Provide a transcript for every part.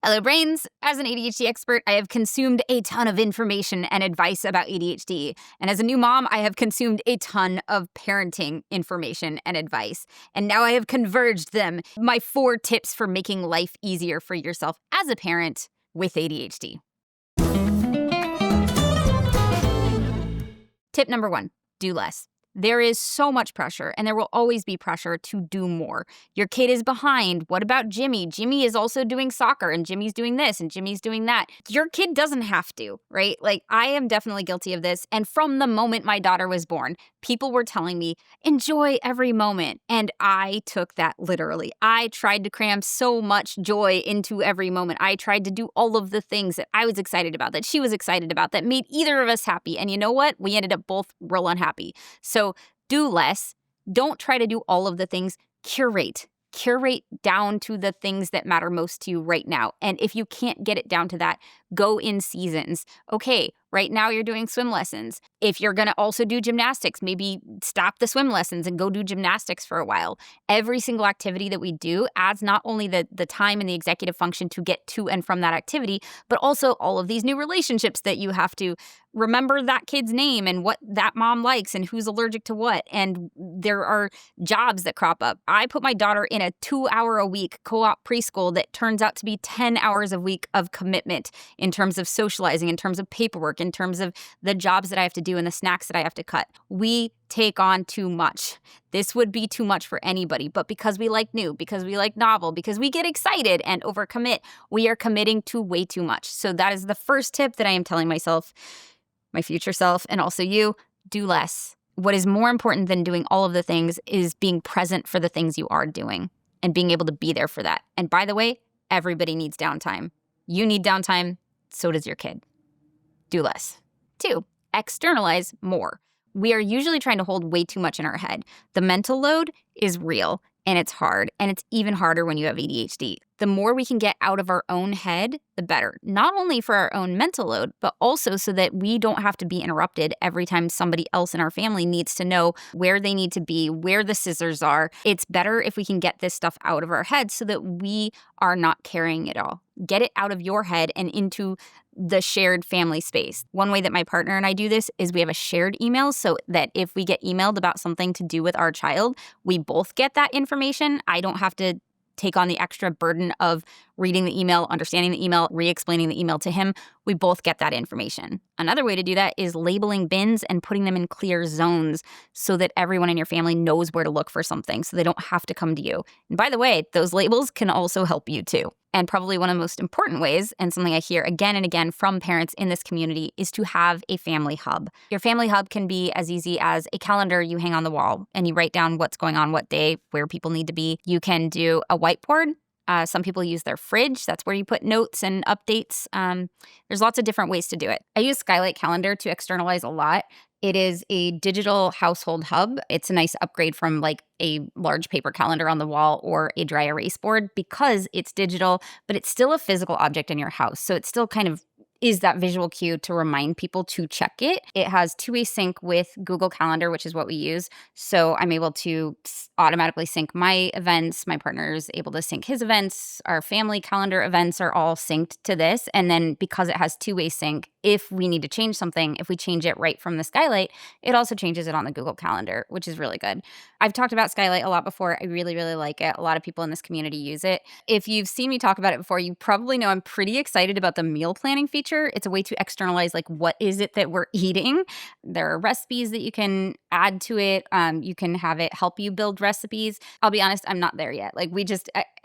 Hello, brains. As an ADHD expert, I have consumed a ton of information and advice about ADHD. And as a new mom, I have consumed a ton of parenting information and advice. And now I have converged them. My 4 tips for making life easier for yourself as a parent with ADHD. Tip number 1, do less. There is so much pressure, and there will always be pressure to do more. Your kid is behind. What about Jimmy? Jimmy is also doing soccer, and Jimmy's doing this, and Jimmy's doing that. Your kid doesn't have to, right? Like, I am definitely guilty of this. And from the moment my daughter was born, people were telling me, enjoy every moment. And I took that literally. I tried to cram so much joy into every moment. I tried to do all of the things that I was excited about, that she was excited about, that made either of us happy. And you know what? We ended up both real unhappy. So do less. Don't try to do all of the things. Curate. Curate down to the things that matter most to you right now. And if you can't get it down to that, go in seasons. Okay, right now you're doing swim lessons. If you're going to also do gymnastics, maybe stop the swim lessons and go do gymnastics for a while. Every single activity that we do adds not only the time and the executive function to get to and from that activity, but also all of these new relationships that you have to remember that kid's name and what that mom likes and who's allergic to what. And there are jobs that crop up. I put my daughter in a 2-hour-a-week co-op preschool that turns out to be 10 hours a week of commitment in terms of socializing, in terms of paperwork, in terms of the jobs that I have to do and the snacks that I have to cut. We take on too much. This would be too much for anybody, but because we like new, because we like novel, because we get excited and overcommit, we are committing to way too much. So that is the first tip that I am telling myself, my future self, and also you, do less. What is more important than doing all of the things is being present for the things you are doing and being able to be there for that. And by the way, everybody needs downtime. You need downtime, so does your kid. Do less. 2, externalize more. We are usually trying to hold way too much in our head. The mental load is real, and it's hard, and it's even harder when you have ADHD. The more we can get out of our own head, the better. Not only for our own mental load, but also so that we don't have to be interrupted every time somebody else in our family needs to know where they need to be, where the scissors are. It's better if we can get this stuff out of our head so that we are not carrying it all. Get it out of your head and into the shared family space. One way that my partner and I do this is we have a shared email so that if we get emailed about something to do with our child, we both get that information. I don't have to take on the extra burden of reading the email, understanding the email, re-explaining the email to him. We both get that information. Another way to do that is labeling bins and putting them in clear zones so that everyone in your family knows where to look for something so they don't have to come to you. And by the way, those labels can also help you too. And probably one of the most important ways, and something I hear again and again from parents in this community, is to have a family hub. Your family hub can be as easy as a calendar you hang on the wall and you write down what's going on what day, where people need to be. You can do a whiteboard. Some people use their fridge. That's where you put notes and updates. There's lots of different ways to do it. I use Skylight Calendar to externalize a lot. It is a digital household hub. It's a nice upgrade from like a large paper calendar on the wall or a dry erase board because it's digital, but it's still a physical object in your house. So it still kind of is that visual cue to remind people to check it. It has two-way sync with Google Calendar, which is what we use. So I'm able to automatically sync my events. My partner is able to sync his events. Our family calendar events are all synced to this. And then because it has two-way sync, if we need to change something, if we change it right from the Skylight, it also changes it on the Google Calendar, which is really good. I've talked about Skylight a lot before. I really, really like it. A lot of people in this community use it. If you've seen me talk about it before, you probably know I'm pretty excited about the meal planning feature. It's a way to externalize, like, what is it that we're eating? There are recipes that you can add to it. You can have it help you build recipes. I'll be honest, I'm not there yet. Like,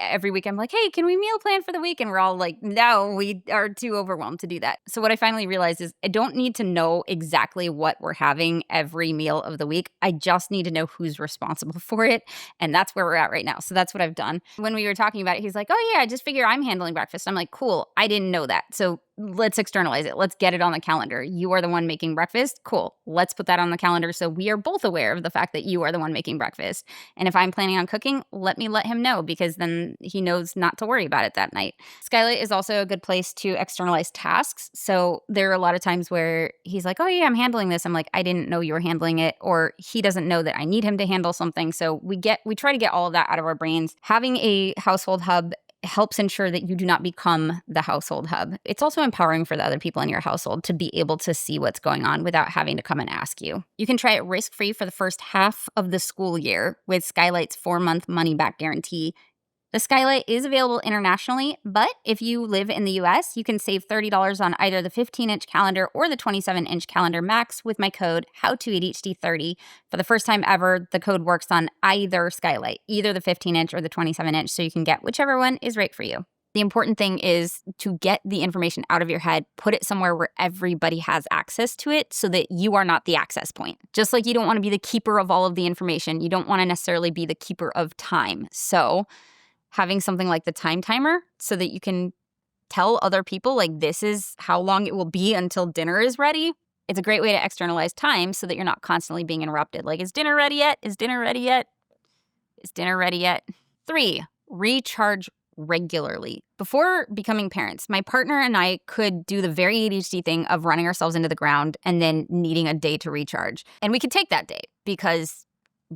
every week I'm like, hey, can we meal plan for the week? And we're all like, no, we are too overwhelmed to do that. So what I finally realized is I don't need to know exactly what we're having every meal of the week. I just need to know who's responsible for it. And that's where we're at right now. So that's what I've done. When we were talking about it, he's like, oh yeah, I just figure I'm handling breakfast. I'm like, cool. I didn't know that. So let's externalize it. Let's get it on the calendar. You are the one making breakfast. Cool. Let's put that on the calendar so we are both aware of the fact that you are the one making breakfast. And if I'm planning on cooking, let him know because then he knows not to worry about it that night. Skylight is also a good place to externalize tasks. So there are a lot of times where he's like, oh yeah, I'm handling this. I'm like, I didn't know you were handling it. Or he doesn't know that I need him to handle something. So we try to get all of that out of our brains. Having a household hub helps ensure that you do not become the household hub. It's also empowering for the other people in your household to be able to see what's going on without having to come and ask you. You can try it risk-free for the first half of the school year with Skylight's 4-month money-back guarantee. The Skylight is available internationally, but if you live in the US, you can save $30 on either the 15-inch calendar or the 27-inch calendar max with my code HowToADHD30. For the first time ever, the code works on either Skylight, either the 15-inch or the 27-inch, so you can get whichever one is right for you. The important thing is to get the information out of your head, put it somewhere where everybody has access to it so that you are not the access point. Just like you don't want to be the keeper of all of the information, you don't want to necessarily be the keeper of time. So having something like the time timer so that you can tell other people, like, this is how long it will be until dinner is ready. It's a great way to externalize time so that you're not constantly being interrupted. Like, is dinner ready yet? Is dinner ready yet? Is dinner ready yet? 3, recharge regularly. Before becoming parents, my partner and I could do the very ADHD thing of running ourselves into the ground and then needing a day to recharge. And we could take that day because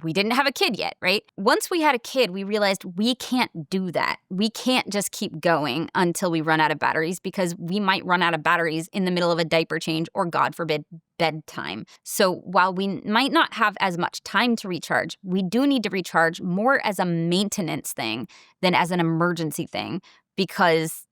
we didn't have a kid yet, right? Once we had a kid, we realized we can't do that. We can't just keep going until we run out of batteries because we might run out of batteries in the middle of a diaper change or, God forbid, bedtime. So while we might not have as much time to recharge, we do need to recharge more as a maintenance thing than as an emergency thing because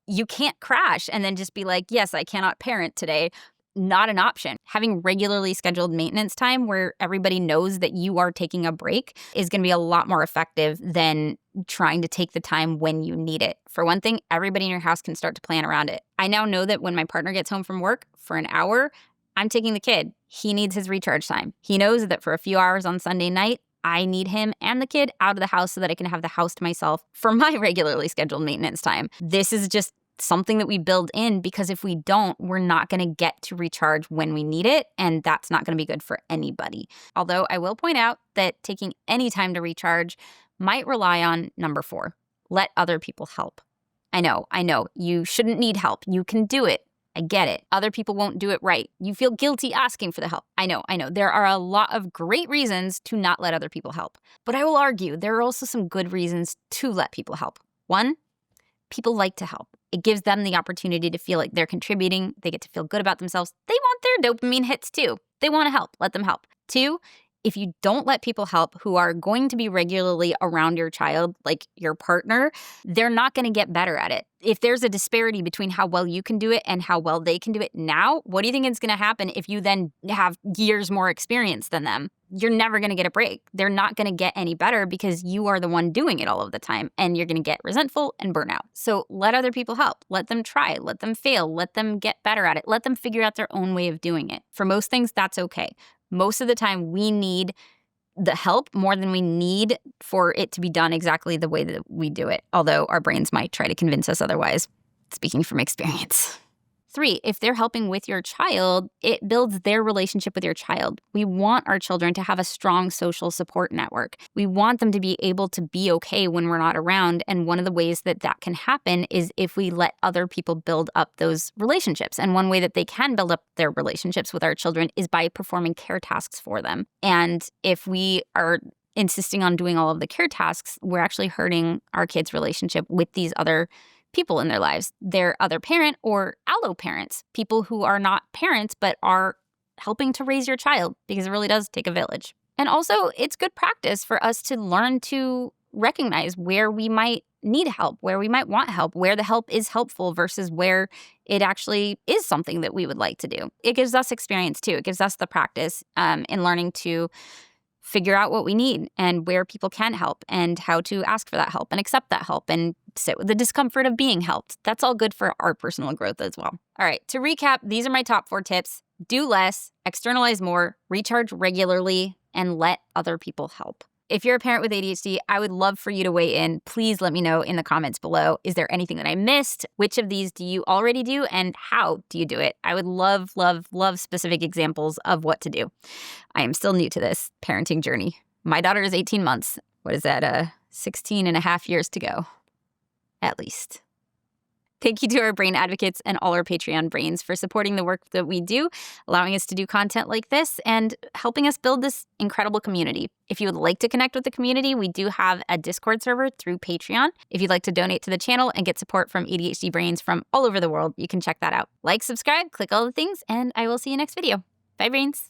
you can't crash and then just be like, yes, I cannot parent today. Not an option. Having regularly scheduled maintenance time where everybody knows that you are taking a break is going to be a lot more effective than trying to take the time when you need it. For one thing, everybody in your house can start to plan around it. I now know that when my partner gets home from work for an hour, I'm taking the kid. He needs his recharge time. He knows that for a few hours on Sunday night, I need him and the kid out of the house so that I can have the house to myself for my regularly scheduled maintenance time. This is just something that we build in because if we don't, we're not going to get to recharge when we need it, and that's not going to be good for anybody. Although I will point out that taking any time to recharge might rely on number 4, let other people help. I know, you shouldn't need help. You can do it. I get it. Other people won't do it right. You feel guilty asking for the help. I know. There are a lot of great reasons to not let other people help. But I will argue there are also some good reasons to let people help. 1, people like to help. It gives them the opportunity to feel like they're contributing. They get to feel good about themselves. They want their dopamine hits too. They want to help. Let them help. 2, if you don't let people help who are going to be regularly around your child, like your partner, they're not going to get better at it. If there's a disparity between how well you can do it and how well they can do it now, what do you think is going to happen if you then have years more experience than them? You're never going to get a break. They're not going to get any better because you are the one doing it all of the time, and you're going to get resentful and burn out. So let other people help. Let them try. Let them fail. Let them get better at it. Let them figure out their own way of doing it. For most things, that's okay. Most of the time, we need the help more than we need for it to be done exactly the way that we do it, although our brains might try to convince us otherwise, speaking from experience. 3, if they're helping with your child, it builds their relationship with your child. We want our children to have a strong social support network. We want them to be able to be okay when we're not around. And one of the ways that that can happen is if we let other people build up those relationships. And one way that they can build up their relationships with our children is by performing care tasks for them. And if we are insisting on doing all of the care tasks, we're actually hurting our kids' relationship with these other people in their lives, their other parent or allo parents, people who are not parents but are helping to raise your child, because it really does take a village. And also, it's good practice for us to learn to recognize where we might need help, where we might want help, where the help is helpful versus where it actually is something that we would like to do. It gives us experience too. It gives us the practice in learning to figure out what we need and where people can help and how to ask for that help and accept that help and sit with the discomfort of being helped. That's all good for our personal growth as well. All right, to recap, these are my top 4 tips. Do less, externalize more, recharge regularly, and let other people help. If you're a parent with ADHD, I would love for you to weigh in. Please let me know in the comments below. Is there anything that I missed? Which of these do you already do and how do you do it? I would love, love, love specific examples of what to do. I am still new to this parenting journey. My daughter is 18 months. What is that? 16 and a half years to go, at least. Thank you to our brain advocates and all our Patreon brains for supporting the work that we do, allowing us to do content like this, and helping us build this incredible community. If you would like to connect with the community, we do have a Discord server through Patreon. If you'd like to donate to the channel and get support from ADHD brains from all over the world, you can check that out. Like, subscribe, click all the things, and I will see you next video. Bye, brains.